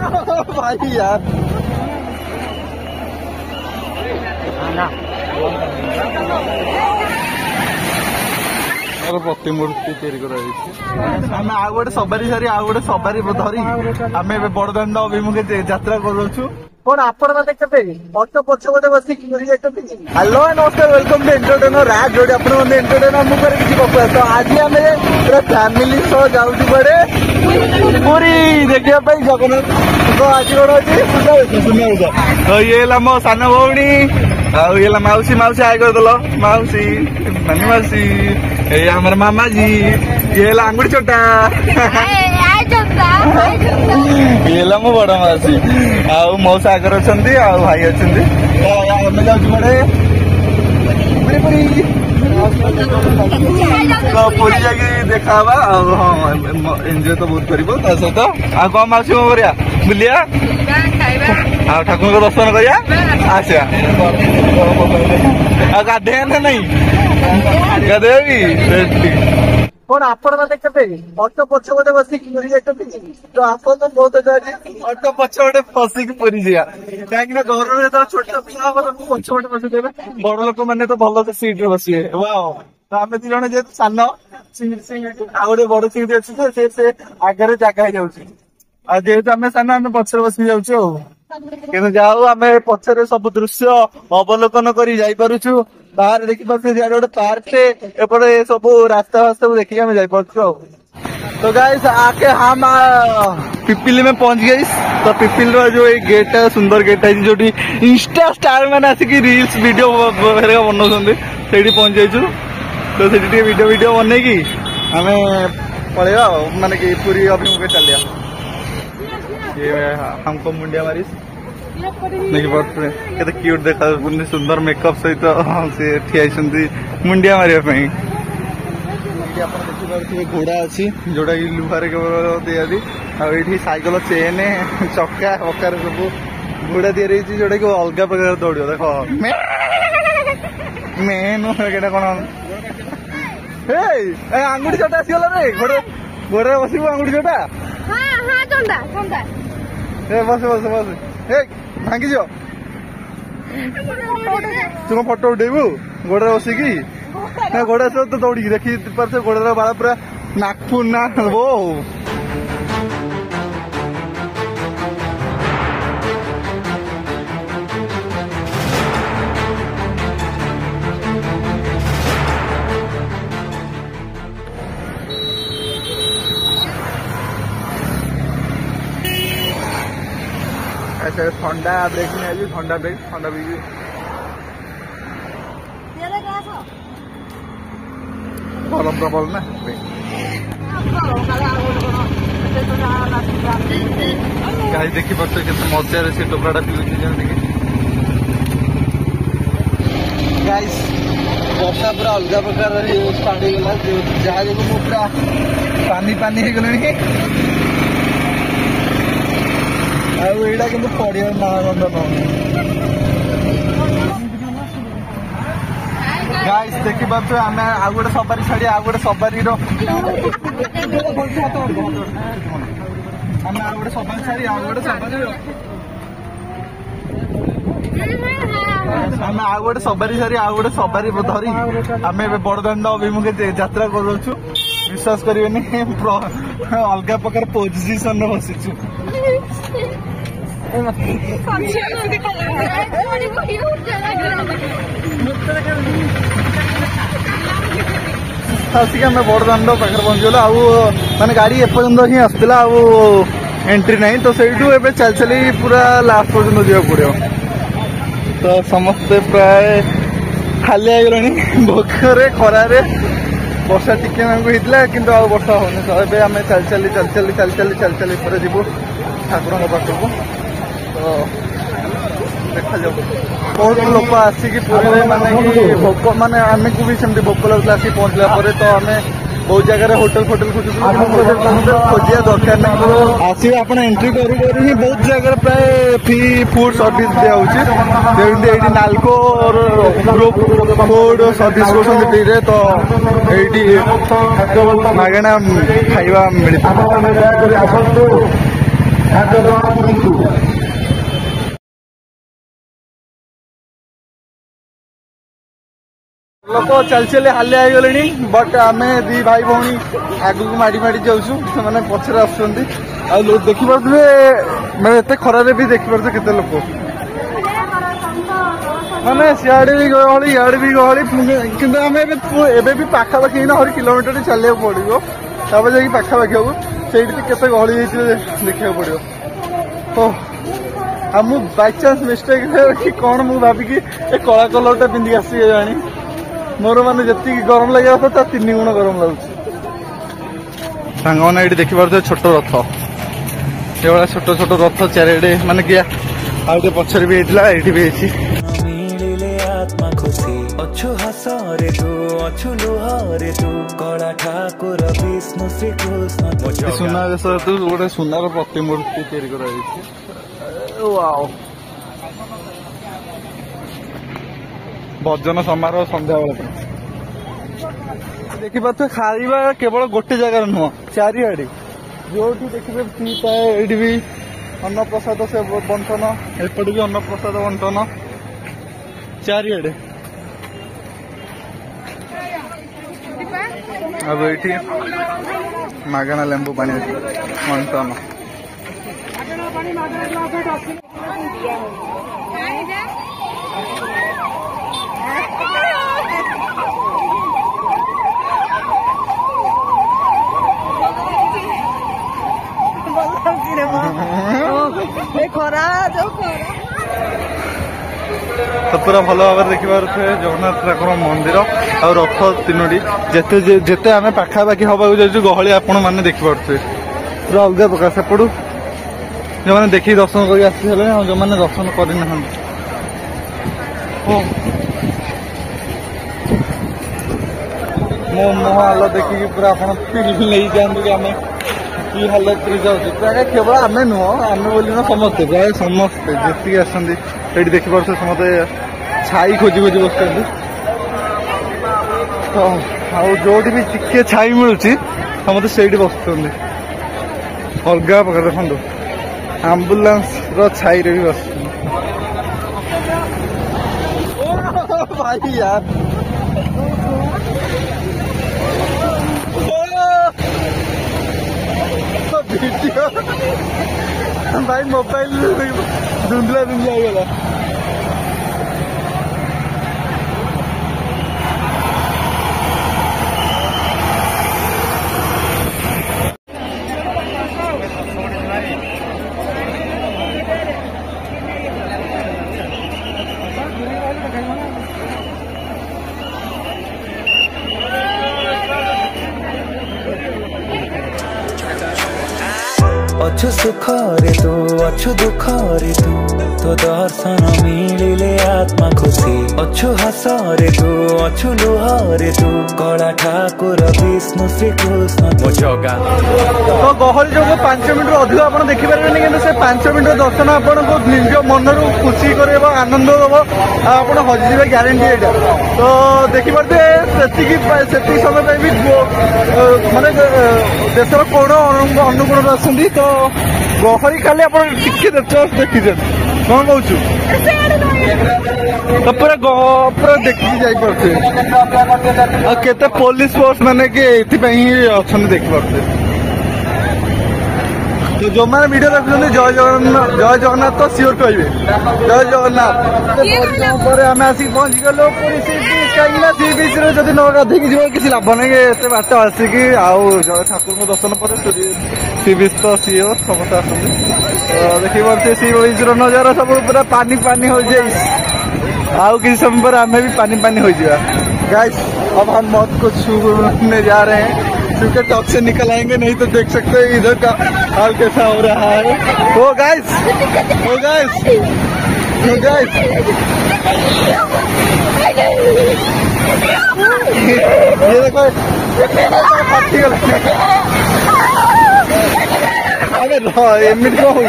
भाई यार प्रतिमूर्ति तैयारी आम आ गोटे सवारी सारी आ गोटे सवारी धरी आम बड़दाण्ड अभिमुखे यात्रा करूँ कौन आपण मैंने केते ऑटो पछ गोटे बसी हेलो नमस्कार वेलकम टू एंटरटेनर राज जोड़ी आपण मैंने एंटरटेनर मु करे किसी बकवास तो आज आम पूरा फैमिली सह जाऊँ बड़े पूरी देखिया जगन्नाथ तो आज कौन अच्छी सुना तो ये मो सान भौणी ये मौसी मौसी आय करदेल मौसी नानी मौसी ये हमारे मामा जी ये आंगुड़ी चोटा ये मो बड़ मौसी आउ मो सागर अच्छा भाई अच्छा बड़े तो पूरी जाके देखा हाँ एंजॉय तो बहुत कर सहित आ कौन मौसी कौन करा बुलिया ठाकुर को दर्शन करिया आसा गाधे ना नहीं गाधे कौन आपण मैंने केते ऑटो पछ गोटे बसी तो आप तो बहुत ऑटो पछ गोटे फसिक पुरी जा कहीं घर जो छोट पिला पछ गोटे बसी देवे बड़ लोक मैंने तो भल से सीट रे बसिए वाओ तो आम दी जन जेहतु सान गोटे बड़ सीट अच्छी तो से आगे जगह हो जेहतु आम सान आम पछरे बसी जाऊँ कि जाऊ आम पछरे सब दृश्य अवलोकन करी जाई पारुछु बाहर देखी पार्थे गोटे पार्क एपटे सब रास्ता वास्ता देखिए हमें जापर तो गाइस आके हम पिपिली में पहुंच गई तो पिपिल जो ये गेट है सुंदर गेट है जो इंस्टा स्टार मैंने आसिक रील्स वीडियो बनाऊँ से पहुंच जाइए तो वीडियो वीडियो बन की आम पलैया माने कि पूरी अभिमुखे चलिया ये हमको मुंडिया मारी नहीं केते क्यूट देखा सुंदर मेकअप सहित से ठिया मुंडिया मारे घोड़ा अच्छी जोटा कि लुहारे केवल तैयारी आठी साइकेल चेन चक्का पकार सब घोड़ा तैयारी जोटा कि अलग प्रकार दौड़ देख मेन कौन आंगुठी चोटा आसगला रे घोड़ा बस आंगुठी चोटा बस बस बस भांगी जो तुम फोटो उठेबू गोड़ बसिकी गोड़ा सब तो दौड़ी देखी पार्थ गोड़ बाला पूरा नाकफुन ना वो ठंडा ब्रेक नहीं आज ठंडा ब्रेक ठंडा भी गरम प्रबल ना गाई देखी पार्थ के मजा से टोकराटा पिलुची गाइस वर्षा पूरा अलग प्रकार स्टार्ट होगा जहाँ देखो मु पूरा पानी पानी हो गला आईटा कि पड़िया ना गाइस देखी पार्थे आम आ गोटे सवारी छाड़ी आ गोटे सवारी आम आ गोटे सवारी छाड़ी आ गोटे सवारी आम आ गोटे सवारी छाड़ी आ गोटे सवारी धरी आम बड़दाण्ड अभिमुखे यात्रा करूँ विश्वास करेनि अलग प्रकार पोजिशन बसीचु आसिक आम बड़दाण्ड पाखे पहुंचल आउ माने गाड़ी एपर्यंत ही आसला एंट्री नहीं तो सहीठू ए चल चली पूरा लास्ट पर्यटन जावाक पड़ो तो समस्ते प्राय खाली गला भोकरे खरारे वर्षा टिके होता कि वर्षा होनी तो ये आम चल चली चल चली चल चली चल चली पर जीव ठाकुर पाखक तो देखा जाऊ बहुत लोक आसिक पूरी माने भोक माने आम को भी सेमती भोक लगता आसिक पहुंचला तो आम बहुत जगह होटेल फोटेल खोजिया दरकार ना आसिक आप एंट्री करू ही बहुत जगह प्राय फ्री फूड सर्विस दिखाई नालको ग्रुप फूड सर्विस कर तो ये मागणा खाଇବା मिलता लोक चल चल हाले आईगले बट आम दी भाई भौणी आगू माड़ी माड़ी जाऊँ से पचर आसुँच देखिपे मैं एत खरारे भी देखिपे केते लोक माने सियाड़े भी गहली इे भी गहली कि आम एबे भी पाखापाखि 100 किलोमीटर चलिया पड़ो तब जा पाखापाखि हम से केते गहली देखा पड़ो तो मुझ बाई चान्स मिस्टेक कि कौन मुझे भाविकी कला कलरटा पिंधिक आसी जानी मोर माने जी गरम लगे था 3 गुण गरम लगुच सांग मैंने ये देखिपे छोट रथ ये छोट छोट रथ चारिड़े माने कि आउटे पछर भी होता ये भी सुना देश गोटे सुनार प्रतिमूर्ति तैयारी कर भजन समारोह संध्या बेला देखिए खाଇବା केवल गोटे जगार नुह चारिआडे जो देखिए सीता ये भी अन्नप्रसाद से बंटन एपटे भी अन्नप्रसाद बंटन चारिआडे अब ये मागणा लेंबू पानी बंटन तो पूरा भल भाव देखिपे जगन्नाथ ठाकुर मंदिर आ रथ 3टी जिते आम पाखापाखि हवा जाऊँ गहली आपण मैंने देखिपे पूरा अलग प्रकार सेपटू जो मैंने देखिए दर्शन कर जो मैंने दर्शन करना मो मुह हाल देखिकी पूरा आप नहीं जातु कि आम कि हालत जाऊँ केवल आम नुह आम बोली ना समस्ते प्राय समस्ते जी आसती देखिपे समस्ते छाई खोजी खोजी बस तो जो भी टिके छाई मिलूँ समस्ते से बस अलग प्रकार देखो आम्बुलांस छाई रे भी बस भाई यार वीडियो भाई मोबाइल धुंधला धुंधला होगा अच्छु सुख रे तू अच्छु दुख रे तू तो दर्शन मिलिले आत्मा खुशी अच्छु हस रे तू अच्छु लुह रे तू कला ठाकुर विष्णु श्रीकृष्ण जगा तो गहली जो 5 मिनट अधिक आप देखिपारे कि से 5 मिनट दर्शन आपको निज मन खुशी कर आनंद दब आप हजिजे ग्यारंटी यहाँ तो देखिपे से समय भी माने देशर कोण अनुकूल आसती तो गहली खाली आप देखिए कौन कौन तो पूरा पूरा देखिए जाते पुलिस फोर्स मैंने कि अच्छा देखिपे तो जो मैंने वीडियो देखते जय जगन्नाथ तो सियोर कहे जय जगन्नाथ आम आसिक पहुंची गलु पुरी सी बीच कहीं सी बीच जब न गाधेक जी किसी लाभ नहीं एत बाट आसिक ठाकुर को दर्शन पर सी बीच तो सियोर समस्त आसती तो देखिए सी बीच नजारा सब पूरा पानी पानी हो जाए आउ किसी समय पर आम भी पानी पानी हो जाए गाइस अब हम मौत को छूने जा रहे हैं क्योंकि टॉप से निकल आएंगे नहीं तो देख सकते हैं इधर का हाल कैसा हो रहा है ओ गाइस ओ गाइस ओ गाइस ये देखो अरे एमती कौन हो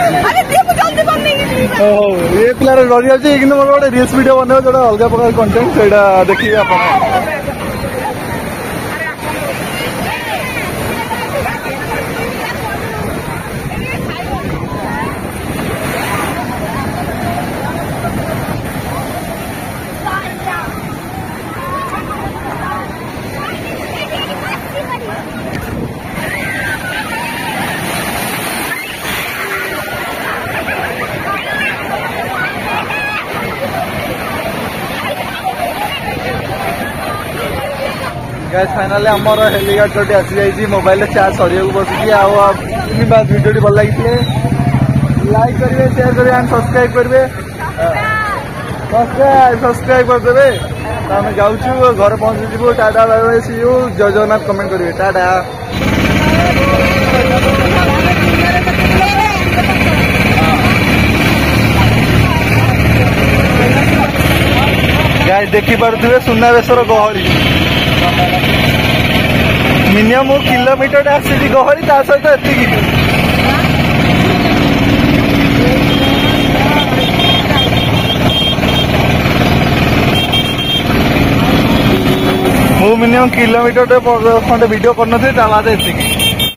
ये पिला रही जाए कि मोर गोटे रील्स वीडियो बना जो अलग प्रकार कंटेंट से देखिए आप गाइस फाइनली आमर हेलीकप्टर आसी जाइए मोबाइल चार्ज सरिया बसुची भिडियो भल लगी लाइक करेंगे शेयर करेंगे एंड सब्सक्राइब करेंगे सब्सक्राइब करदे आम जाऊँ घर पहुँचीबू tata bye bye see you जय जगन्नाथ कमेंट करेंगे टाटा गाइस देखी पारे सुनावेशर गहली मिनिमम किलोमीटर आसी गहली ता सहित एति मु मिनिमम किलोमीटर खंडे वीडियो करनी बाद एति